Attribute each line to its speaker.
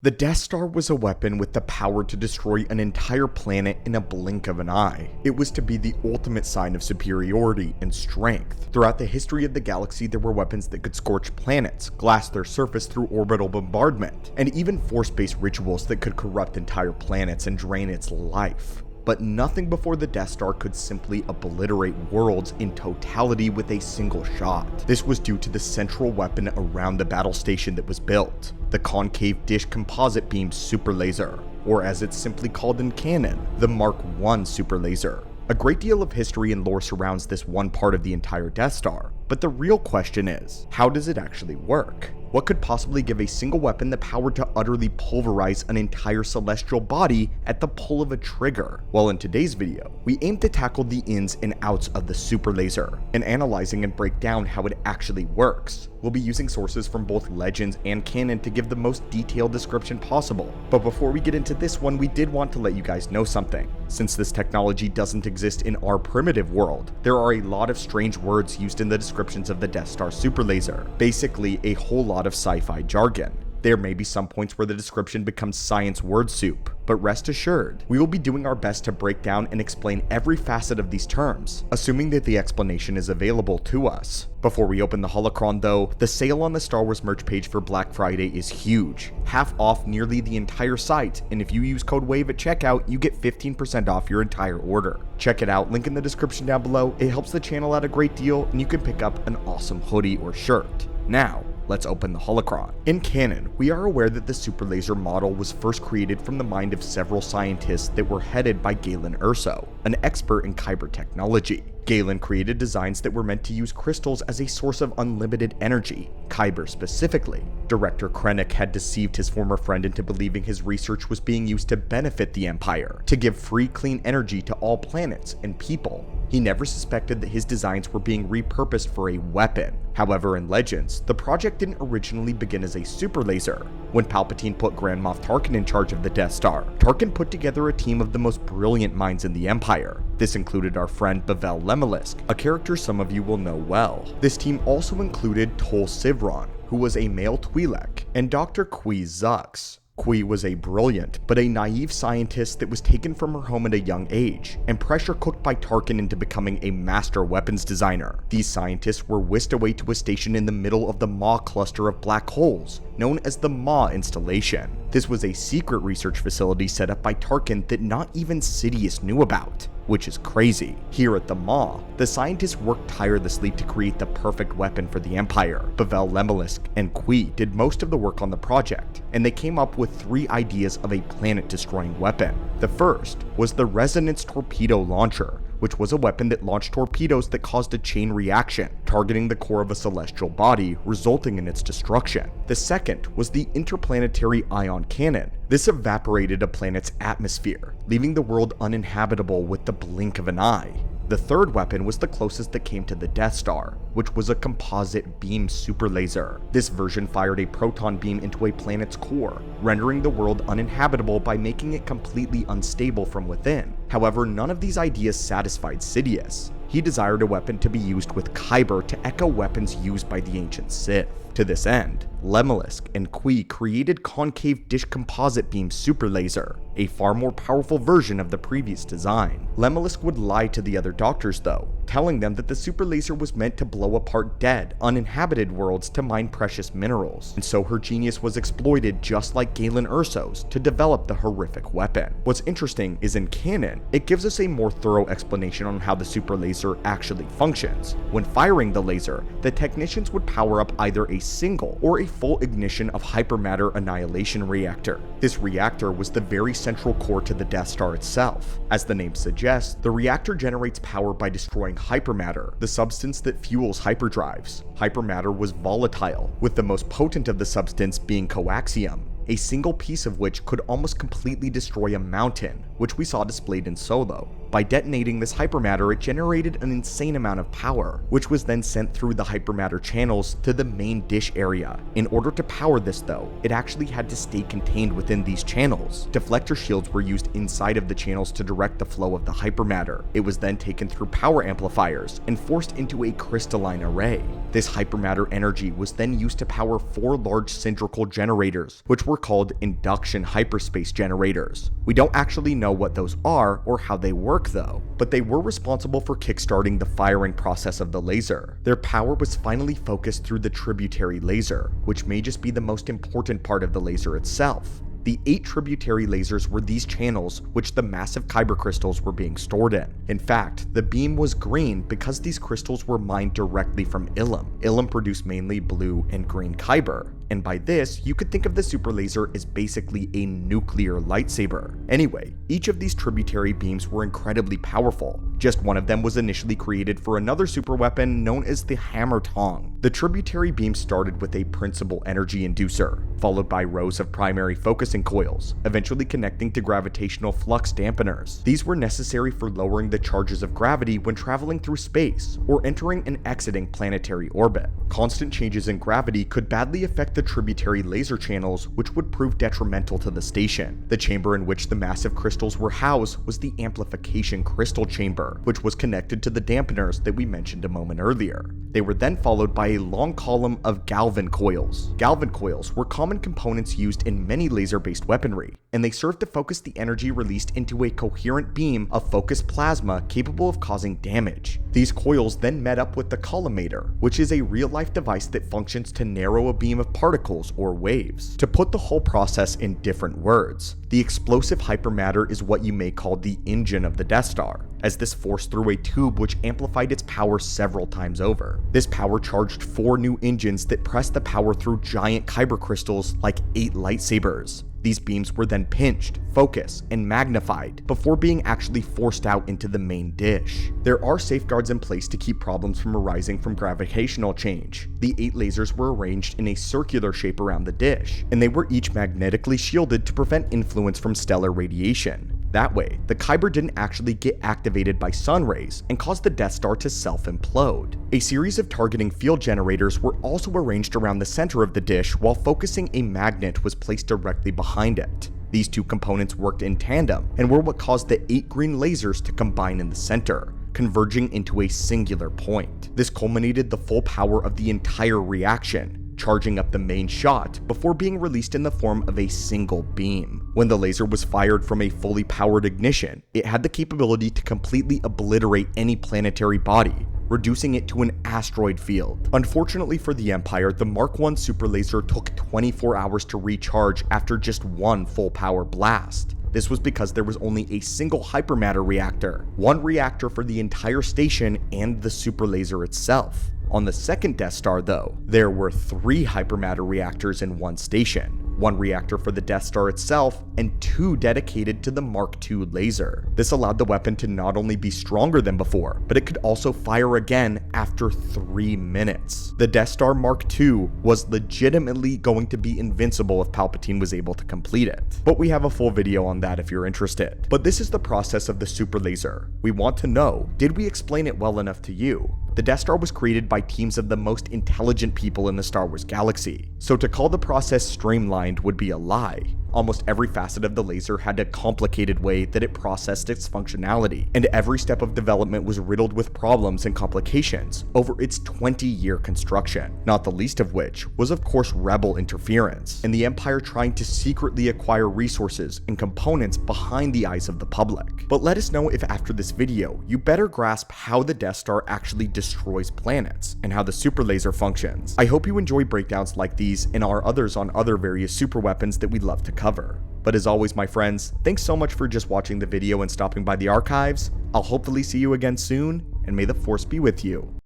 Speaker 1: The Death Star was a weapon with the power to destroy an entire planet in a blink of an eye. It was to be the ultimate sign of superiority and strength. Throughout the history of the galaxy, there were weapons that could scorch planets, glass their surface through orbital bombardment, and even force-based rituals that could corrupt entire planets and drain its life. But nothing before the Death Star could simply obliterate worlds in totality with a single shot. This was due to the central weapon around the battle station that was built, the concave dish composite beam Superlaser, or as it's simply called in canon, the Mark I Superlaser. A great deal of history and lore surrounds this one part of the entire Death Star, but the real question is, how does it actually work? What could possibly give a single weapon the power to utterly pulverize an entire celestial body at the pull of a trigger? Well, in today's video, we aim to tackle the ins and outs of the Superlaser, and analyzing and break down how it actually works. We'll be using sources from both Legends and canon to give the most detailed description possible. But before we get into this one, we did want to let you guys know something. Since this technology doesn't exist in our primitive world, there are a lot of strange words used in the descriptions of the Death Star Superlaser. Basically, a whole lot of sci-fi jargon. There may be some points where the description becomes science word soup, but rest assured, we will be doing our best to break down and explain every facet of these terms, assuming that the explanation is available to us. Before we open the holocron though, the sale on the Star Wars merch page for Black Friday is huge, half off nearly the entire site, and if you use code WAVE at checkout, you get 15% off your entire order. Check it out, link in the description down below. It helps the channel out a great deal, and you can pick up an awesome hoodie or shirt. Now, let's open the holocron. In canon, we are aware that the Superlaser model was first created from the mind of several scientists that were headed by Galen Erso, an expert in kyber technology. Galen created designs that were meant to use crystals as a source of unlimited energy, kyber specifically. Director Krennic had deceived his former friend into believing his research was being used to benefit the Empire, to give free clean energy to all planets and people. He never suspected that his designs were being repurposed for a weapon. However, in Legends, the project didn't originally begin as a Superlaser. When Palpatine put Grand Moff Tarkin in charge of the Death Star, Tarkin put together a team of the most brilliant minds in the Empire. This included our friend Pavel Lemelisk, a character some of you will know well. This team also included Tol Sivron, who was a male Twi'lek, and Dr. Kui Zux. Kui was a brilliant, but a naive scientist that was taken from her home at a young age, and pressure cooked by Tarkin into becoming a master weapons designer. These scientists were whisked away to a station in the middle of the Maw cluster of black holes, known as the Maw installation. This was a secret research facility set up by Tarkin that not even Sidious knew about, which is crazy. Here at the Maw, the scientists worked tirelessly to create the perfect weapon for the Empire. Pavel Lemelisk and Kui did most of the work on the project, and they came up with 3 ideas of a planet-destroying weapon. The first was the Resonance Torpedo Launcher, which was a weapon that launched torpedoes that caused a chain reaction, targeting the core of a celestial body, resulting in its destruction. The second was the Interplanetary Ion Cannon. This evaporated a planet's atmosphere, leaving the world uninhabitable with the blink of an eye. The third weapon was the closest that came to the Death Star, which was a composite beam Superlaser. This version fired a proton beam into a planet's core, rendering the world uninhabitable by making it completely unstable from within. However, none of these ideas satisfied Sidious. He desired a weapon to be used with kyber to echo weapons used by the ancient Sith. To this end, Lemelisk and Kui created concave dish composite beam Superlaser, a far more powerful version of the previous design. Lemelisk would lie to the other doctors though, telling them that the Superlaser was meant to blow apart dead, uninhabited worlds to mine precious minerals, and so her genius was exploited just like Galen Erso's to develop the horrific weapon. What's interesting is in canon, it gives us a more thorough explanation on how the Superlaser actually functions. When firing the laser, the technicians would power up either a single or a full ignition of Hypermatter annihilation reactor. This reactor was the very central core to the Death Star itself. As the name suggests, the reactor generates power by destroying Hypermatter, the substance that fuels hyperdrives. Hypermatter was volatile, with the most potent of the substance being coaxium, a single piece of which could almost completely destroy a mountain, which we saw displayed in Solo. By detonating this hypermatter, it generated an insane amount of power, which was then sent through the hypermatter channels to the main dish area. In order to power this though, it actually had to stay contained within these channels. Deflector shields were used inside of the channels to direct the flow of the hypermatter. It was then taken through power amplifiers and forced into a crystalline array. This hypermatter energy was then used to power 4 large cylindrical generators, which were called induction hyperspace generators. We don't actually know what those are or how they work though, but they were responsible for kickstarting the firing process of the laser. Their power was finally focused through the tributary laser, which may just be the most important part of the laser itself. The 8 tributary lasers were these channels which the massive kyber crystals were being stored in. In fact, the beam was green because these crystals were mined directly from Ilum. Ilum produced mainly blue and green kyber, and by this, you could think of the Superlaser as basically a nuclear lightsaber. Anyway, each of these tributary beams were incredibly powerful. Just one of them was initially created for another superweapon known as the Hammer Tong. The tributary beam started with a principal energy inducer, followed by rows of primary focusing coils, eventually connecting to gravitational flux dampeners. These were necessary for lowering the charges of gravity when traveling through space or entering and exiting planetary orbit. Constant changes in gravity could badly affect the tributary laser channels, which would prove detrimental to the station. The chamber in which the massive crystals were housed was the amplification crystal chamber, which was connected to the dampeners that we mentioned a moment earlier. They were then followed by a long column of Galvan coils. Galvan coils were common components used in many laser-based weaponry, and they served to focus the energy released into a coherent beam of focused plasma capable of causing damage. These coils then met up with the collimator, which is a real-life device that functions to narrow a beam of particles or waves. To put the whole process in different words, the explosive hypermatter is what you may call the engine of the Death Star, as this forced through a tube which amplified its power several times over. This power charged 4 new engines that pressed the power through giant kyber crystals like 8 lightsabers. These beams were then pinched, focused, and magnified before being actually forced out into the main dish. There are safeguards in place to keep problems from arising from gravitational change. The 8 lasers were arranged in a circular shape around the dish, and they were each magnetically shielded to prevent influence from stellar radiation. That way, the kyber didn't actually get activated by sun rays and cause the Death Star to self-implode. A series of targeting field generators were also arranged around the center of the dish, while focusing a magnet was placed directly behind it. These 2 components worked in tandem and were what caused the 8 green lasers to combine in the center, converging into a singular point. This culminated the full power of the entire reaction, charging up the main shot before being released in the form of a single beam. When the laser was fired from a fully powered ignition, it had the capability to completely obliterate any planetary body, reducing it to an asteroid field. Unfortunately for the Empire, the Mark I Superlaser took 24 hours to recharge after just 1 full power blast. This was because there was only a single hypermatter reactor, 1 reactor for the entire station and the Superlaser itself. On the second Death Star though, there were 3 hypermatter reactors in 1 station. 1 reactor for the Death Star itself, and 2 dedicated to the Mark II laser. This allowed the weapon to not only be stronger than before, but it could also fire again after 3 minutes. The Death Star Mark II was legitimately going to be invincible if Palpatine was able to complete it. But we have a full video on that if you're interested. But this is the process of the Superlaser. We want to know, did we explain it well enough to you? The Death Star was created by teams of the most intelligent people in the Star Wars galaxy, so to call the process streamlined would be a lie. Almost every facet of the laser had a complicated way that it processed its functionality, and every step of development was riddled with problems and complications over its 20-year construction, not the least of which was of course rebel interference, and the Empire trying to secretly acquire resources and components behind the eyes of the public. But let us know if after this video, you better grasp how the Death Star actually destroys planets, and how the Superlaser functions. I hope you enjoy breakdowns like these and our others on other various super weapons that we'd love to cover. But as always, my friends, thanks so much for just watching the video and stopping by the archives. I'll hopefully see you again soon, and may the Force be with you.